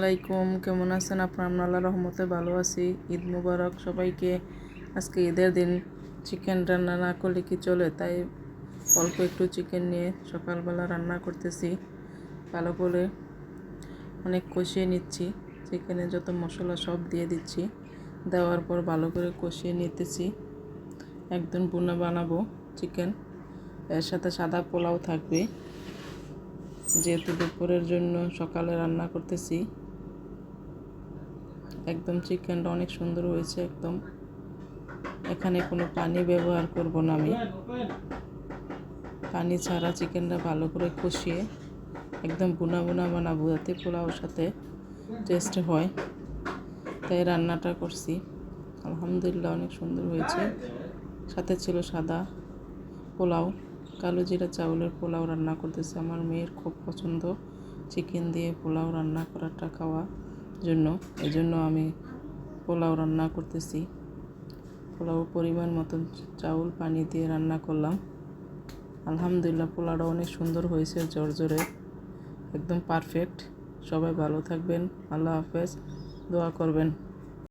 আলাইকুম, কেমন আছেন আপনারা? আল্লাহর রহমতে ভালো আছি। ঈদ মুবারক সবাইকে। আজকে ঈদের দিন চিকেন রান্না না করলে কি চলে, তাই অল্প একটু চিকেন নিয়ে সকালবেলা রান্না করতেছি। ভালো করে অনেক কষিয়ে নিচ্ছি, চিকেনে যত মশলা সব দিয়ে দিচ্ছি। দেওয়ার পর ভালো করে কষিয়ে নিতেছি। একদম ভুনা বানাবো চিকেন, এর সাথে সাদা পোলাও থাকবে, যেহেতু দুপুরের জন্য সকালে রান্না করতেছি। একদম চিকেনটা অনেক সুন্দর হয়েছে। একদম এখানে কোনো পানি ব্যবহার করব না, আমি পানি ছাড়া চিকেনটা ভালো করে কষিয়ে একদম বুনা বুনা বানাবো, যাতে পোলাওর সাথে টেস্ট হয়। তাই রান্নাটা করছি। আলহামদুলিল্লাহ অনেক সুন্দর হয়েছে। সাথে ছিল সাদা পোলাও, কালো জিরা চাউলের পোলাও রান্না করতেছি। আমার মেয়ের খুব পছন্দ চিকেন দিয়ে পোলাও রান্না করাটা খাওয়ার জন্য, এজন্য আমি পোলাও রান্না করতেছি। পোলাও পরিমাণ মতন চাউল পানি দিয়ে রান্না করলাম। আলহামদুলিল্লাহ পোলাওটা অনেক সুন্দর হয়েছে, জর্জরে একদম পারফেক্ট। সবাই ভালো থাকবেন, আল্লাহ হাফেজ, দোয়া করবেন।